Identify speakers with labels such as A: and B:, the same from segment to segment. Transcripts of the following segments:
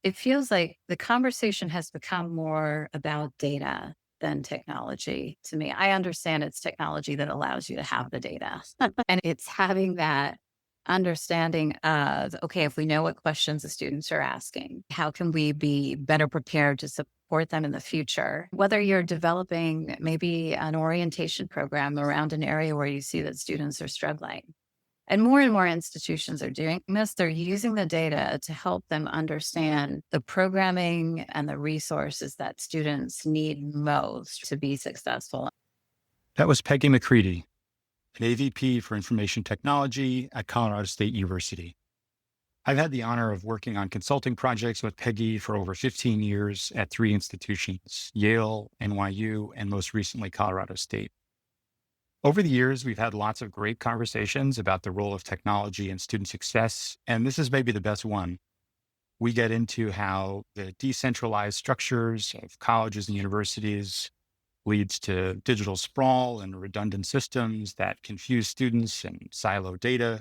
A: it feels like the conversation has become more about data than technology to me. I understand it's technology that allows you to have the data. And it's having that understanding of, okay, if we know what questions the students are asking, how can we be better prepared to support them in the future? Whether you're developing maybe an orientation program around an area where you see that students are struggling, and more institutions are doing this. They're using the data to help them understand the programming and the resources that students need most to be successful.
B: That was Peggy McCready, an AVP for Information Technology at Colorado State University. I've had the honor of working on consulting projects with Peggy for over 15 years at three institutions, Yale, NYU, and most recently, Colorado State. Over the years, we've had lots of great conversations about the role of technology in student success, and this is maybe the best one. We get into how the decentralized structures of colleges and universities leads to digital sprawl and redundant systems that confuse students and silo data.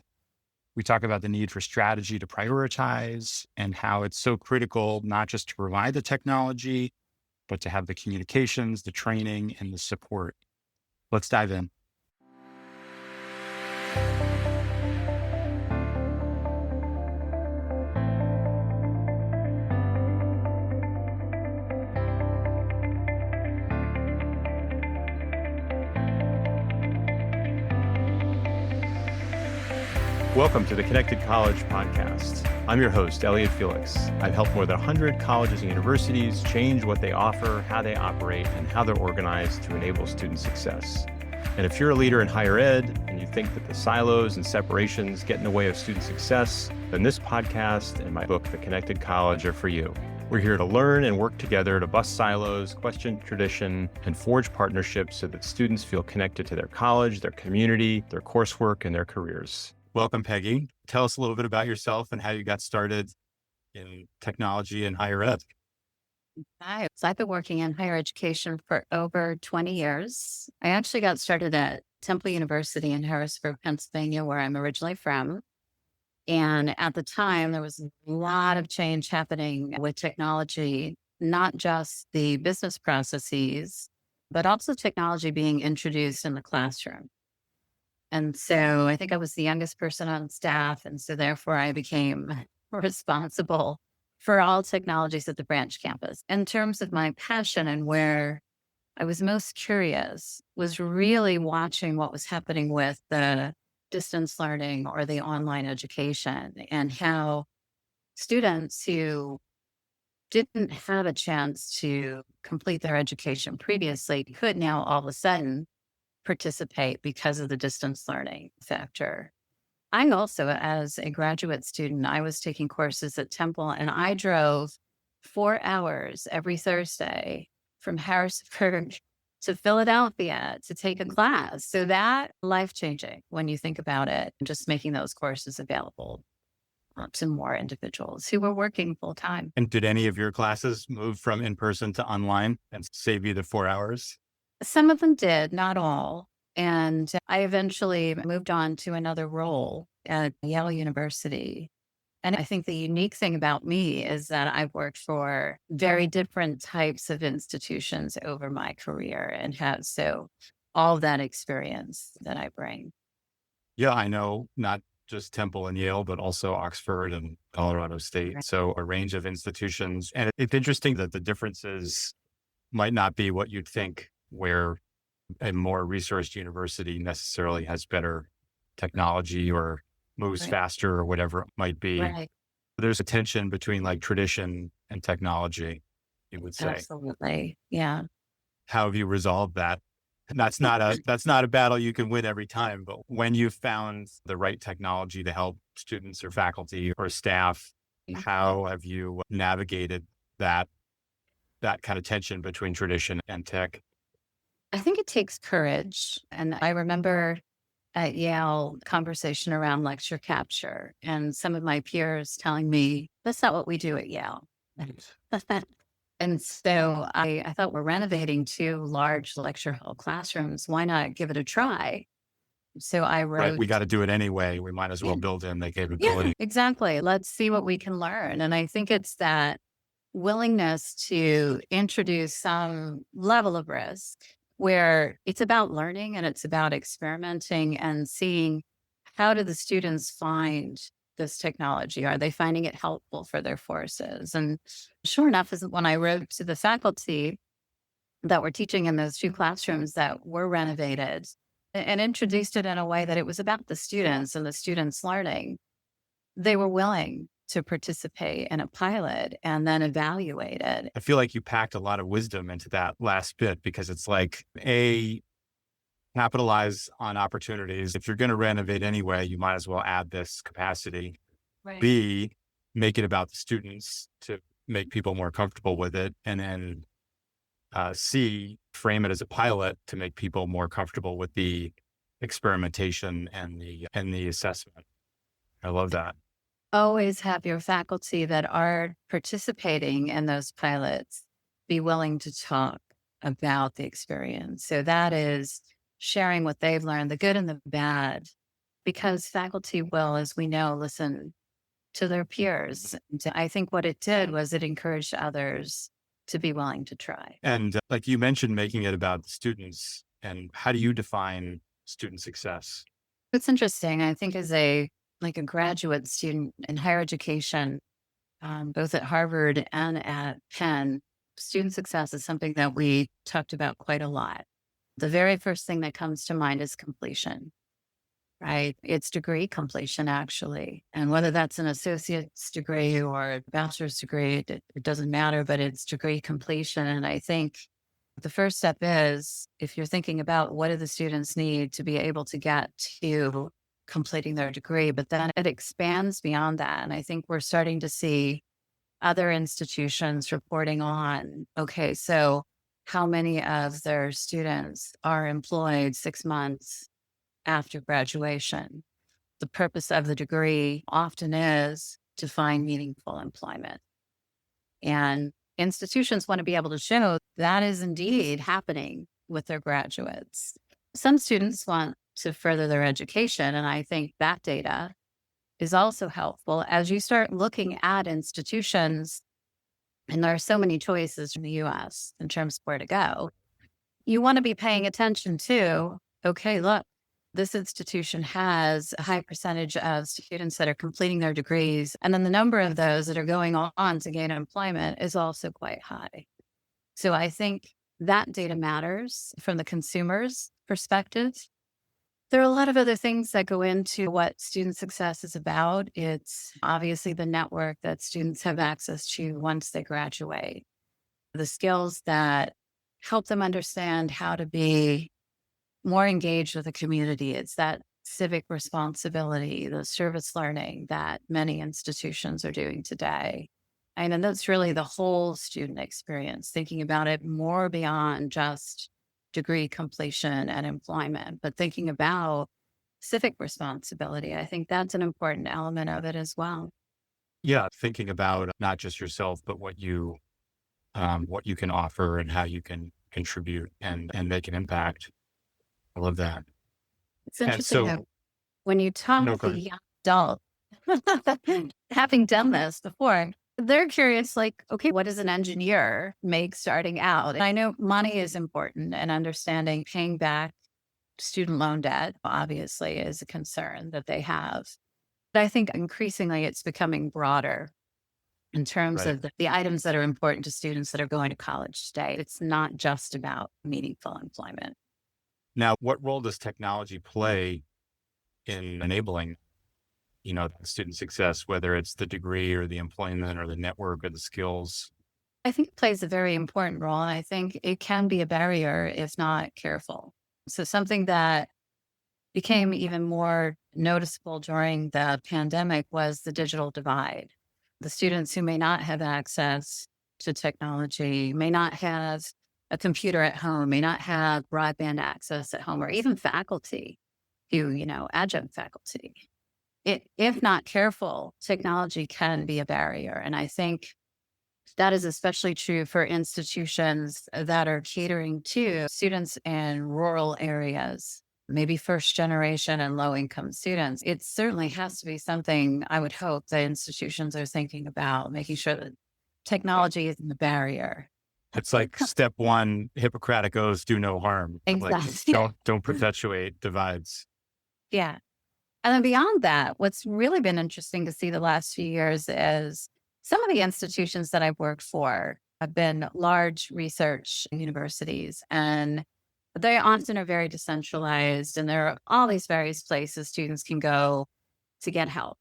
B: We talk about the need for strategy to prioritize and how it's so critical not just to provide the technology, but to have the communications, the training, and the support. Let's dive in.
C: Welcome to the Connected College podcast. I'm your host, Elliot Felix. I've helped more than 100 colleges and universities change what they offer, how they operate, and how they're organized to enable student success. And if you're a leader in higher ed and you think that the silos and separations get in the way of student success, then this podcast and my book, The Connected College, are for you. We're here to learn and work together to bust silos, question tradition, and forge partnerships so that students feel connected to their college, their community, their coursework, and their careers.
B: Welcome, Peggy. Tell us a little bit about yourself and how you got started in technology and higher ed.
A: Hi. So I've been working in higher education for over 20 years. I actually got started at Temple University in Harrisburg, Pennsylvania, where I'm originally from. And at the time, there was a lot of change happening with technology, not just the business processes, but also technology being introduced in the classroom. And so I think I was the youngest person on staff. And so therefore I became responsible for all technologies at the branch campus. In terms of my passion and where I was most curious was really watching what was happening with the distance learning or the online education and how students who didn't have a chance to complete their education previously could now all of a sudden participate because of the distance learning factor. I also, as a graduate student, I was taking courses at Temple and I drove 4 hours every Thursday from Harrisburg to Philadelphia to take a class. So that life-changing when you think about it, and just making those courses available to more individuals who were working full time.
B: And did any of your classes move from in-person to online and save you the 4 hours?
A: Some of them did, not all. And I eventually moved on to another role at Yale University. And I think the unique thing about me is that I've worked for very different types of institutions over my career and have so all that experience that I bring.
B: Yeah, I know not just Temple and Yale, but also Oxford and Colorado State.
A: Right.
B: So a range of institutions. And it's interesting that the differences might not be what you'd think, where a more resourced university necessarily has better technology or moves
A: Right.
B: faster or whatever it might be.
A: Right.
B: There's a tension between like tradition and technology, you would say.
A: Absolutely. Yeah.
B: How have you resolved that? And that's not a battle you can win every time, but when you've found the right technology to help students or faculty or staff, how have you navigated that kind of tension between tradition and tech?
A: I think it takes courage. And I remember at Yale conversation around lecture capture and some of my peers telling me, that's not what we do at Yale. And so I thought we're renovating two large lecture hall classrooms. Why not give it a try? So I
B: Right.
A: wrote,
B: We got to do it anyway. We might as well
A: yeah,
B: build in the
A: yeah,
B: capability.
A: exactly. Let's see what we can learn. And I think it's that willingness to introduce some level of risk where it's about learning and it's about experimenting and seeing how do the students find this technology? Are they finding it helpful for their forces? And sure enough, is when I wrote to the faculty that were teaching in those 2 classrooms that were renovated and introduced it in a way that it was about the students and the students learning, they were willing to participate in a pilot and then evaluate it.
B: I feel like you packed a lot of wisdom into that last bit because it's like, A, capitalize on opportunities. If you're going to renovate anyway, you might as well add this capacity.
A: Right.
B: B, make it about the students to make people more comfortable with it. And then C, frame it as a pilot to make people more comfortable with the experimentation and the assessment. I love that.
A: Always have your faculty that are participating in those pilots be willing to talk about the experience. So that is sharing what they've learned, the good and the bad, because faculty will, as we know, listen to their peers. And I think what it did was it encouraged others to be willing to try.
B: And like you mentioned, making it about the students. And how do you define student success?
A: It's interesting. I think as a graduate student in higher education, both at Harvard and at Penn, student success is something that we talked about quite a lot. The very first thing that comes to mind is completion, right? It's degree completion, actually. And whether that's an associate's degree or a bachelor's degree, it doesn't matter, but it's degree completion. And I think the first step is if you're thinking about what do the students need to be able to get to completing their degree, but then it expands beyond that. And I think we're starting to see other institutions reporting on, okay, so how many of their students are employed 6 months after graduation? The purpose of the degree often is to find meaningful employment. And institutions want to be able to show that is indeed happening with their graduates. Some students want to further their education, and I think that data is also helpful as you start looking at institutions, and there are so many choices in the US in terms of where to go. You want to be paying attention to, okay, look, this institution has a high percentage of students that are completing their degrees, and then the number of those that are going on to gain employment is also quite high. So I think that data matters from the consumer's perspective. There are a lot of other things that go into what student success is about. It's obviously the network that students have access to once they graduate, the skills that help them understand how to be more engaged with the community. It's that civic responsibility, the service learning that many institutions are doing today. And that's really the whole student experience, thinking about it more beyond just degree completion and employment, but thinking about civic responsibility. I think that's an important element of it as well.
B: Yeah, thinking about not just yourself, but what you can offer and how you can contribute and make an impact. I love that.
A: It's
B: And
A: interesting
B: so,
A: that when you talk
B: no,
A: to
B: go ahead.
A: young adults, having done this before, they're curious, like, okay, what does an engineer make starting out? And I know money is important and understanding paying back student loan debt, obviously, is a concern that they have. But I think increasingly it's becoming broader in terms
B: Right.
A: of the items that are important to students that are going to college today. It's not just about meaningful employment.
B: Now, what role does technology play in enabling, that student success, whether it's the degree or the employment or the network or the skills?
A: I think it plays a very important role. And I think it can be a barrier if not careful. So something that became even more noticeable during the pandemic was the digital divide. The students who may not have access to technology, may not have a computer at home, may not have broadband access at home, or even faculty who, adjunct faculty. If not careful, technology can be a barrier. And I think that is especially true for institutions that are catering to students in rural areas, maybe first generation and low income students. It certainly has to be something I would hope that institutions are thinking about, making sure that technology isn't the barrier.
B: It's like step one, Hippocratic oath, do no harm. Like
A: Exactly.
B: don't perpetuate divides.
A: Yeah. And then beyond that, what's really been interesting to see the last few years is some of the institutions that I've worked for have been large research universities, and they often are very decentralized, and there are all these various places students can go to get help.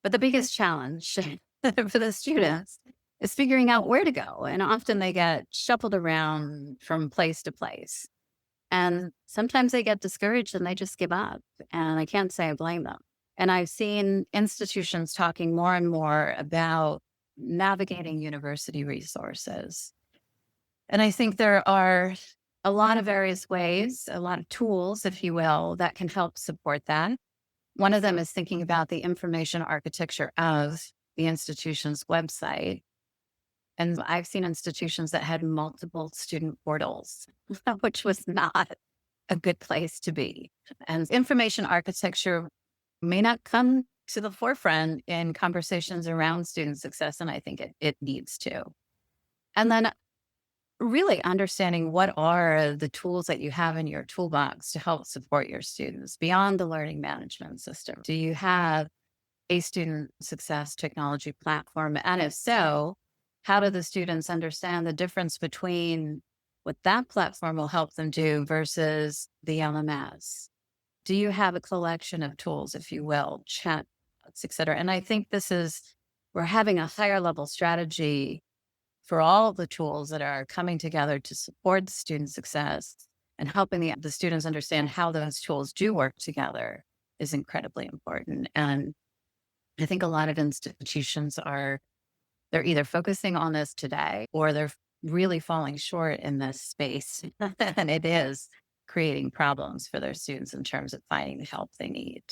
A: But the biggest challenge for the students is figuring out where to go. And often they get shuffled around from place to place. And sometimes they get discouraged and they just give up. And I can't say I blame them. And I've seen institutions talking more and more about navigating university resources. And I think there are a lot of various ways, a lot of tools, if you will, that can help support that. One of them is thinking about the information architecture of the institution's website. And I've seen institutions that had multiple student portals, which was not a good place to be. And information architecture may not come to the forefront in conversations around student success. And I think it needs to. And then really understanding what are the tools that you have in your toolbox to help support your students beyond the learning management system. Do you have a student success technology platform? And if so, how do the students understand the difference between what that platform will help them do versus the LMS? Do you have a collection of tools, if you will, chat, et cetera? And I think we're having a higher level strategy for all of the tools that are coming together to support student success and helping the students understand how those tools do work together is incredibly important. And I think a lot of institutions they're either focusing on this today or they're really falling short in this space. And it is creating problems for their students in terms of finding the help they need.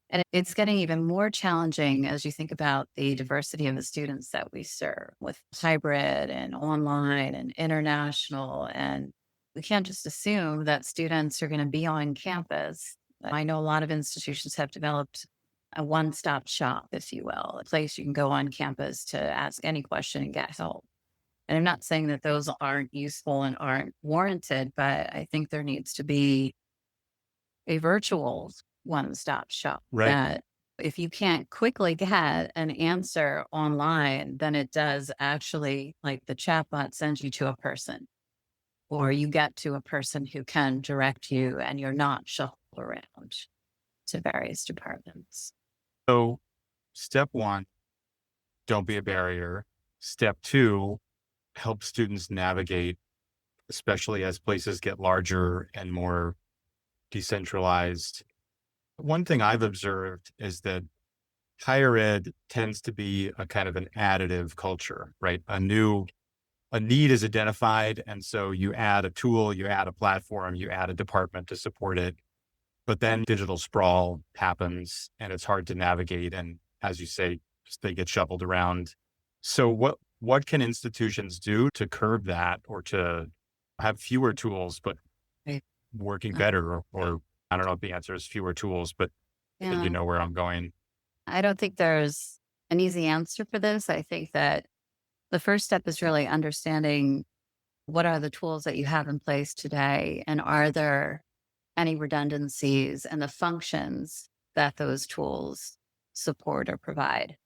A: And it's getting even more challenging as you think about the diversity of the students that we serve with hybrid and online and international. And we can't just assume that students are going to be on campus. I know a lot of institutions have developed a one-stop shop, if you will, a place you can go on campus to ask any question and get help. And I'm not saying that those aren't useful and aren't warranted, but I think there needs to be a virtual one-stop shop
B: Right.
A: that if you can't quickly get an answer online, then it does actually, like the chatbot sends you to a person, or you get to a person who can direct you and you're not shuffled around to various departments.
B: So step one, don't be a barrier. Step two, help students navigate, especially as places get larger and more decentralized. One thing I've observed is that higher ed tends to be a kind of an additive culture, right? A need is identified. And so you add a tool, you add a platform, you add a department to support it. But then digital sprawl happens and it's hard to navigate. And as you say, just they get shuffled around. So what can institutions do to curb that or to have fewer tools, but
A: Right.
B: working better? Or I don't know if the answer is fewer tools, but
A: Yeah.
B: you know where I'm going.
A: I don't think there's an easy answer for this. I think that the first step is really understanding what are the tools that you have in place today, and are there any redundancies and the functions that those tools support or provide.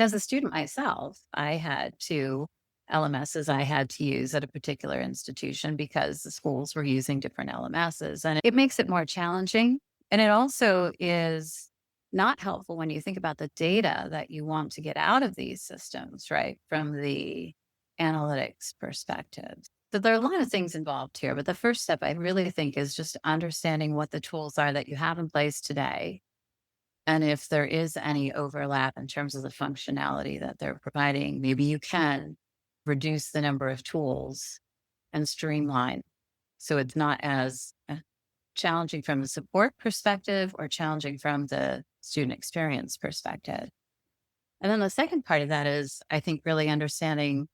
A: As a student myself, I had two LMSs I had to use at a particular institution because the schools were using different LMSs, and it makes it more challenging. And it also is not helpful when you think about the data that you want to get out of these systems, right? From the analytics perspective. So there are a lot of things involved here, but the first step I really think is just understanding what the tools are that you have in place today. And if there is any overlap in terms of the functionality that they're providing, maybe you can reduce the number of tools and streamline. So it's not as challenging from the support perspective or challenging from the student experience perspective. And then the second part of that is, I think, really understanding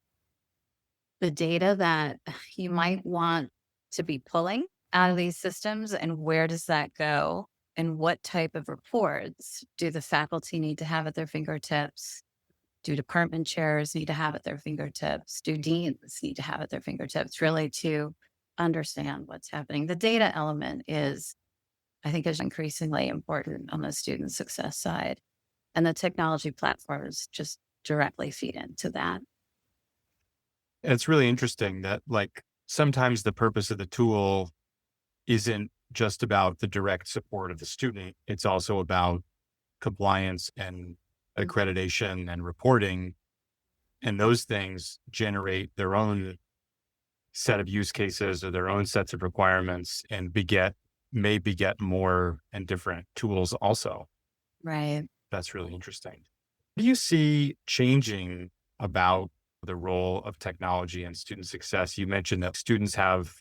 A: the data that you might want to be pulling out of these systems, and where does that go? And what type of reports do the faculty need to have at their fingertips? Do department chairs need to have at their fingertips? Do deans need to have at their fingertips really to understand what's happening? The data element is, I think, is increasingly important on the student success side. And the technology platforms just directly feed into that.
C: It's really interesting that like sometimes the purpose of the tool isn't just about the direct support of the student. It's also about compliance and accreditation and reporting. And those things generate their own set of use cases or their own sets of requirements and may beget more and different tools also.
A: Right.
C: That's really interesting. What do you see changing about the role of technology and student success? You mentioned that students have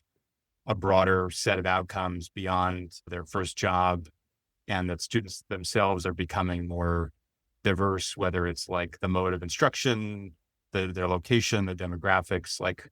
C: a broader set of outcomes beyond their first job, and that students themselves are becoming more diverse, whether it's like the mode of instruction, their location, the demographics. Like,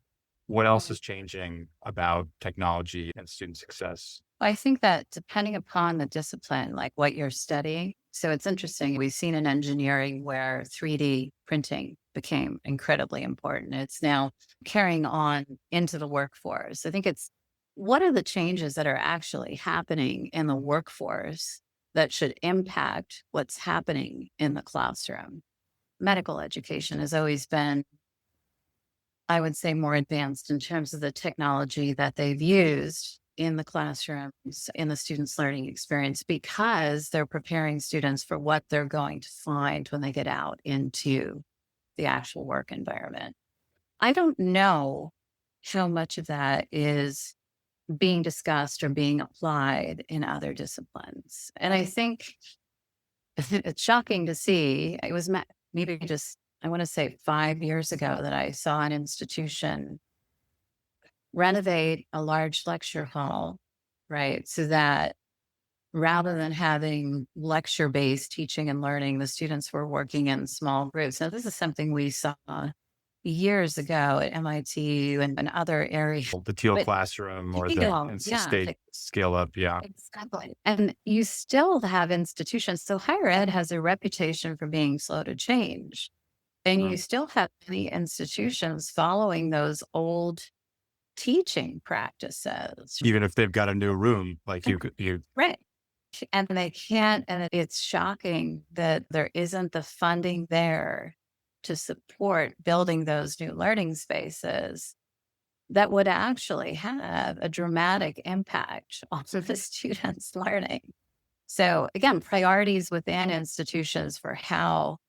C: what else is changing about technology and student success?
A: I think that depending upon the discipline, like what you're studying. So it's interesting. We've seen in engineering where 3D printing became incredibly important. It's now carrying on into the workforce. I think it's what are the changes that are actually happening in the workforce that should impact what's happening in the classroom? Medical education has always been, I would say, more advanced in terms of the technology that they've used in the classrooms, in the students' learning experience, because they're preparing students for what they're going to find when they get out into the actual work environment. I don't know how much of that is being discussed or being applied in other disciplines. And I think it's shocking to see. It was maybe just, I want to say 5 years ago that I saw an institution renovate a large lecture hall, right? So that rather than having lecture based teaching and learning, the students were working in small groups. Now, this is something we saw years ago at MIT and other areas.
C: The teal
A: But
C: classroom or
A: you
C: the
A: know,
C: NC
A: yeah,
C: State scale up. Yeah.
A: exactly. And you still have institutions. So higher ed has a reputation for being slow to change. And you
C: Mm.
A: still have many institutions following those old teaching practices.
C: Even if they've got a new room, like you,
A: Right. And they can't, and it's shocking that there isn't the funding there to support building those new learning spaces that would actually have a dramatic impact on the students' learning. So again, priorities within institutions for how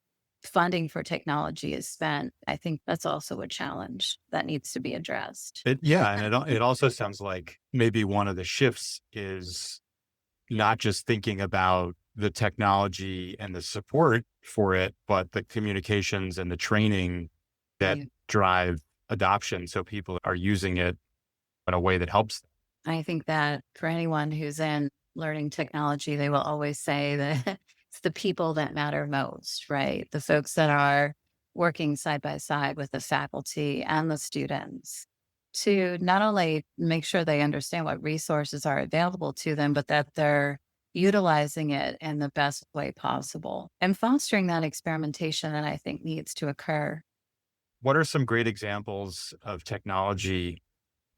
A: funding for technology is spent, I think that's also a challenge that needs to be addressed.
C: yeah. And it also sounds like maybe one of the shifts is not just thinking about the technology and the support for it, but the communications and the training that
A: Yeah.
C: drive adoption. So people are using it in a way that helps them.
A: I think that for anyone who's in learning technology, they will always say that it's the people that matter most, right? The folks that are working side by side with the faculty and the students to not only make sure they understand what resources are available to them, but that they're utilizing it in the best way possible and fostering that experimentation that I think needs to occur.
C: What are some great examples of technology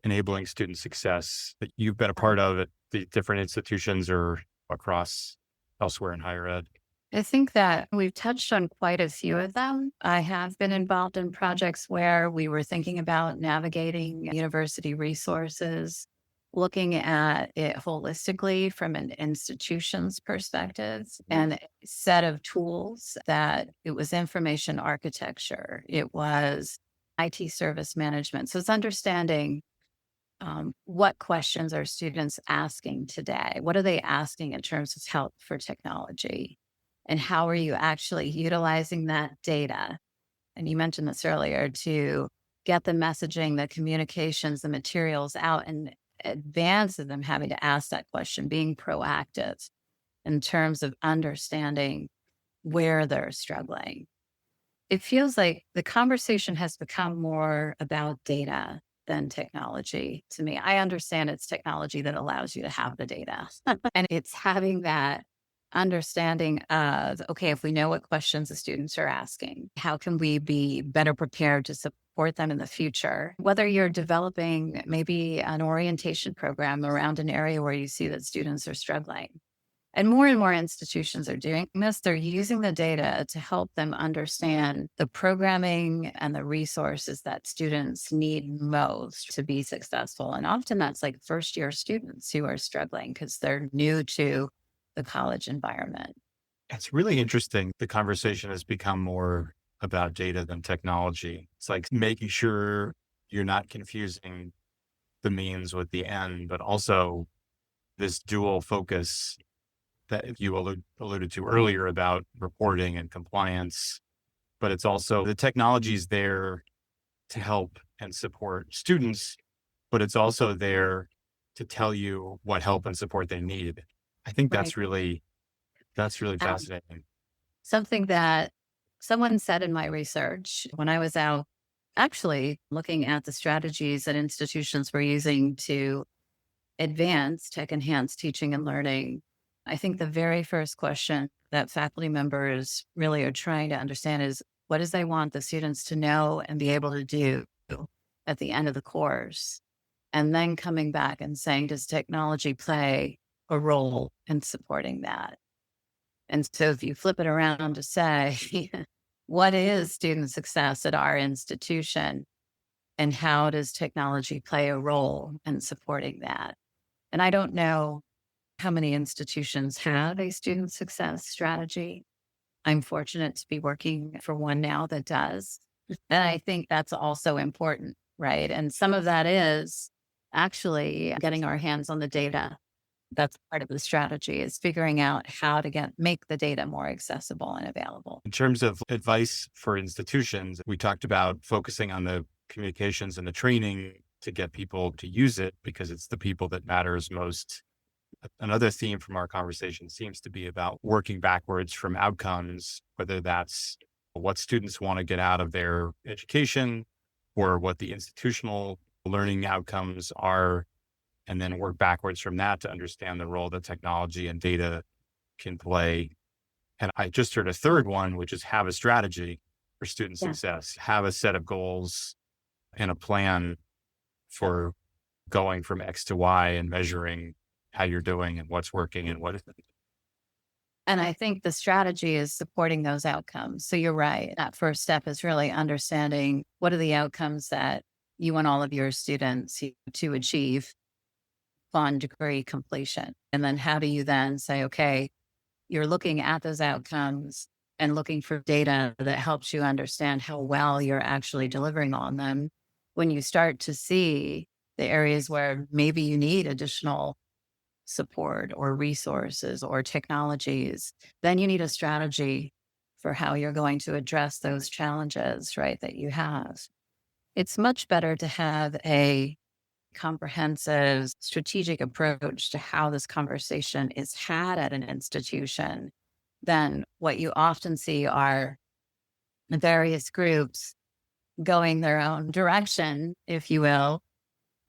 C: enabling student success that you've been a part of at the different institutions or across elsewhere in higher ed?
A: I think that we've touched on quite a few of them. I have been involved in projects where we were thinking about navigating university resources, looking at it holistically from an institution's perspective, and a set of tools that it was information architecture, it was IT service management. So it's understanding what questions are students asking today? What are they asking in terms of help for technology? And how are you actually utilizing that data? And you mentioned this earlier to get the messaging, the communications, the materials out in advance of them having to ask that question, being proactive in terms of understanding where they're struggling. It feels like the conversation has become more about data than technology to me. I understand it's technology that allows you to have the data and it's having that understanding of, okay, if we know what questions the students are asking, how can we be better prepared to support them in the future? Whether you're developing maybe an orientation program around an area where you see that students are struggling. And more institutions are doing this. They're using the data to help them understand the programming and the resources that students need most to be successful. And often that's like first year students who are struggling because they're new to the college environment.
B: It's really interesting. The conversation has become more about data than technology. It's like making sure you're not confusing the means with the end, but also this dual focus that you alluded to earlier about reporting and compliance. But it's also the technology is there to help and support students, but it's also there to tell you what help and support they need. I think
A: Right.
B: that's really
A: Um,
B: fascinating.
A: Something that someone said in my research when I was out actually looking at the strategies that institutions were using to advance tech enhanced teaching and learning. I think the very first question that faculty members really are trying to understand is what does they want the students to know and be able to do at the end of the course? And then coming back and saying, does technology play a role in supporting that? And so if you flip it around to say, what is student success at our institution? And how does technology play a role in supporting that? And I don't know how many institutions have a student success strategy. I'm fortunate to be working for one now that does. And I think that's also important, right? And some of that is actually getting our hands on the data. That's part of the strategy is figuring out how to make the data more accessible and available.
B: In terms of advice for institutions, we talked about focusing on the communications and the training to get people to use it because it's the people that matters most. Another theme from our conversation seems to be about working backwards from outcomes, whether that's what students want to get out of their education or what the institutional learning outcomes are, and then work backwards from that to understand the role that technology and data can play. And I just heard a third one, which is have a strategy for student
A: Yeah.
B: success, have a set of goals and a plan for going from X to Y and measuring how you're doing and what's working and what isn't.
A: And I think the strategy is supporting those outcomes. So you're right. That first step is really understanding what are the outcomes that you want all of your students to achieve upon degree completion. And then how do you then say, okay, you're looking at those outcomes and looking for data that helps you understand how well you're actually delivering on them. When you start to see the areas where maybe you need additional support or resources or technologies, then you need a strategy for how you're going to address those challenges, right, that you have. It's much better to have a comprehensive strategic approach to how this conversation is had at an institution than what you often see are various groups going their own direction, if you will,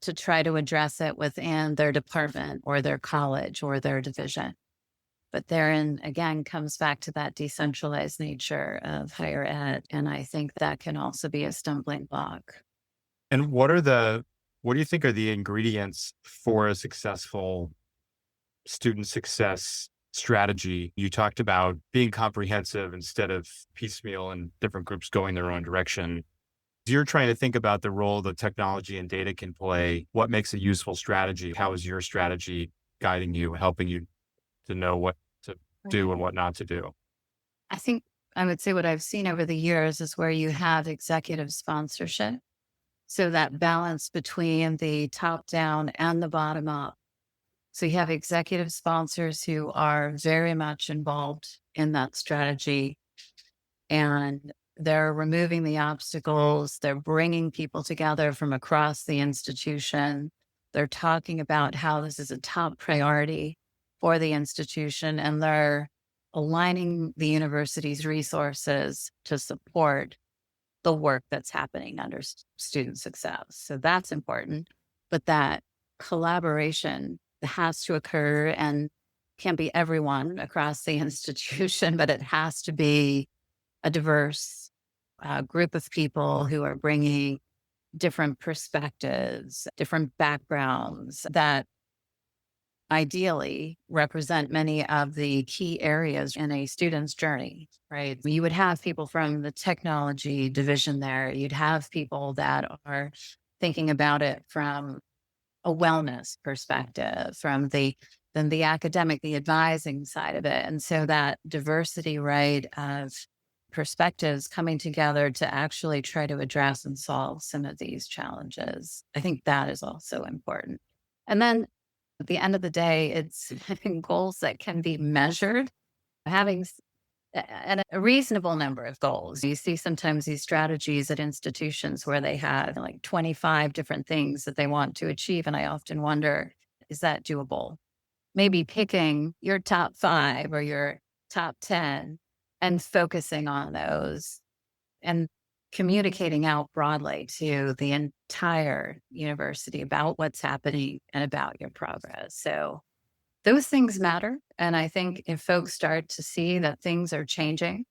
A: to try to address it within their department or their college or their division. But therein, again, comes back to that decentralized nature of higher ed. And I think that can also be a stumbling block.
B: And what do you think are the ingredients for a successful student success strategy? You talked about being comprehensive instead of piecemeal and different groups going their own direction. You're trying to think about the role that technology and data can play. What makes a useful strategy? How is your strategy guiding you, helping you to know what to do and what not to do?
A: I think I would say what I've seen over the years is where you have executive sponsorship. So that balance between the top down and the bottom up. So you have executive sponsors who are very much involved in that strategy and they're removing the obstacles. They're bringing people together from across the institution. They're talking about how this is a top priority for the institution and they're aligning the university's resources to support the work that's happening under student success. So that's important. But that collaboration has to occur. And can't be everyone across the institution, but it has to be a diverse group of people who are bringing different perspectives, different backgrounds that ideally represent many of the key areas in a student's journey, right? You would have people from the technology division there. You'd have people that are thinking about it from a wellness perspective, from the academic, the advising side of it. And so that diversity, right, of perspectives coming together to actually try to address and solve some of these challenges. I think that is also important. And then at the end of the day, it's having goals that can be measured, having and a reasonable number of goals. You see sometimes these strategies at institutions where they have like 25 different things that they want to achieve. And I often wonder, is that doable? Maybe picking your top five or your top 10 and focusing on those and communicating out broadly to the entire university about what's happening and about your progress. So those things matter. And I think if folks start to see that things are changing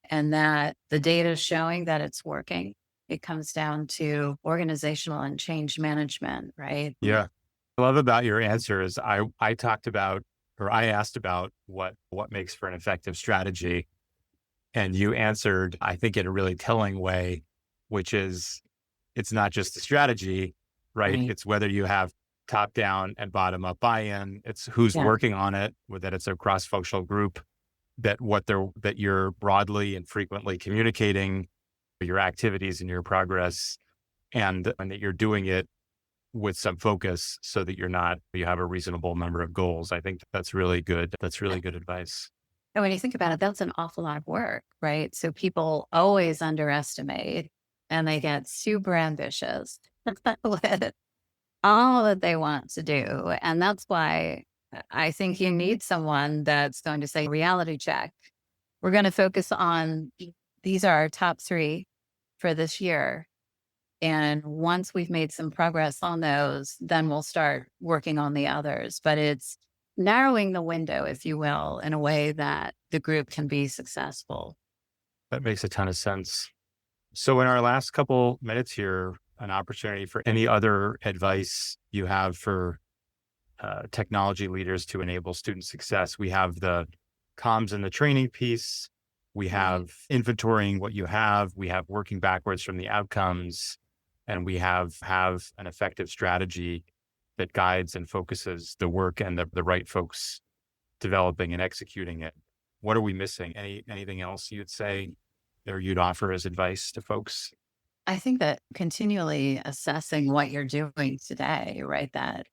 A: and that the data is showing that it's working, it comes down to organizational and change management, right?
C: Yeah. I love about your answer is I talked about, or I asked about what makes for an effective strategy. And you answered, I think, in a really telling way, which is it's not just the strategy, right?
A: Right.
C: It's whether you have top down and bottom up buy-in. It's who's
A: Yeah.
C: working on it, that it's a cross-functional group, that you're broadly and frequently communicating your activities and your progress, and that you're doing it with some focus so that you have a reasonable number of goals. I think that's really good. That's really good advice.
A: And when you think about it, that's an awful lot of work, right? So people always underestimate and they get super ambitious with all that they want to do. And that's why I think you need someone that's going to say, reality check. We're going to focus on these are our top three for this year. And once we've made some progress on those, then we'll start working on the others. But it's narrowing the window, if you will, in a way that the group can be successful.
C: That makes a ton of sense. So in our last couple minutes here, an opportunity for any other advice you have for technology leaders to enable student success. We have the comms and the training piece. We have inventorying what you have. We have working backwards from the outcomes. And we have an effective strategy that guides and focuses the work and the right folks developing and executing it. What are we missing? Anything else you'd say or you'd offer as advice to folks?
A: I think that continually assessing what you're doing today, right? That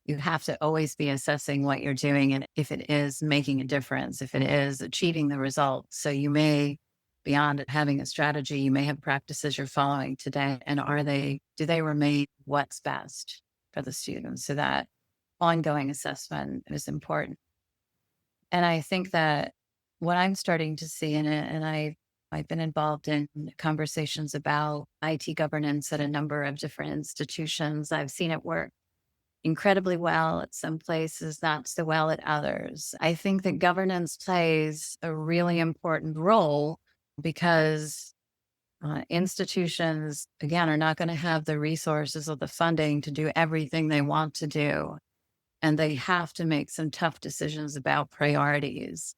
A: you have to always be assessing what you're doing and if it is making a difference, if it is achieving the results. So you may, beyond having a strategy, you may have practices you're following today. And do they remain what's best for the students? So that ongoing assessment is important. And I think that what I'm starting to see in it, and I've been involved in conversations about IT governance at a number of different institutions. I've seen it work incredibly well at some places, not so well at others. I think that governance plays a really important role because institutions, again, are not going to have the resources or the funding to do everything they want to do. And they have to make some tough decisions about priorities.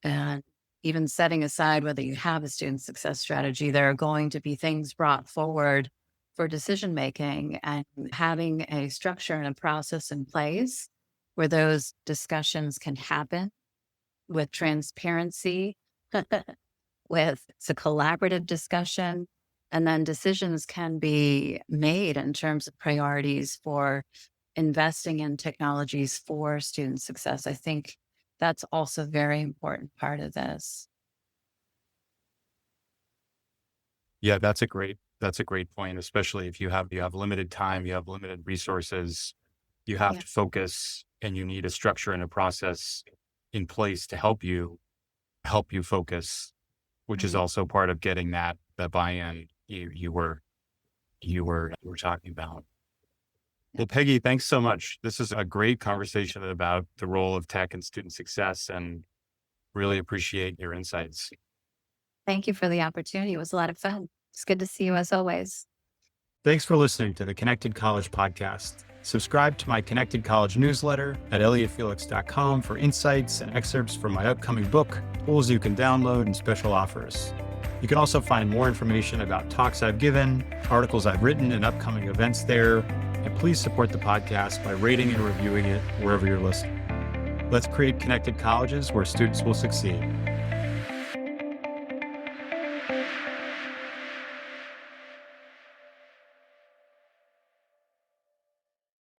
A: And even setting aside whether you have a student success strategy, there are going to be things brought forward for decision making, and having a structure and a process in place where those discussions can happen with transparency, with it's a collaborative discussion, and then decisions can be made in terms of priorities for investing in technologies for student success. I think that's also a very important part of this.
C: Yeah, that's a great point, especially if you have limited time, you have limited resources, you have
A: Yeah.
C: to focus, and you need a structure and a process in place to help you focus, which is
A: Right.
C: also part of getting that buy-in you were talking about. Well, Peggy, thanks so much. This is a great conversation about the role of tech in student success, and really appreciate your insights.
A: Thank you for the opportunity. It was a lot of fun. It's good to see you as always.
C: Thanks for listening to the Connected College podcast. Subscribe to my Connected College newsletter at elliottfelix.com for insights and excerpts from my upcoming book, tools you can download, and special offers. You can also find more information about talks I've given, articles I've written, and upcoming events there. And please support the podcast by rating and reviewing it wherever you're listening. Let's create connected colleges where students will succeed.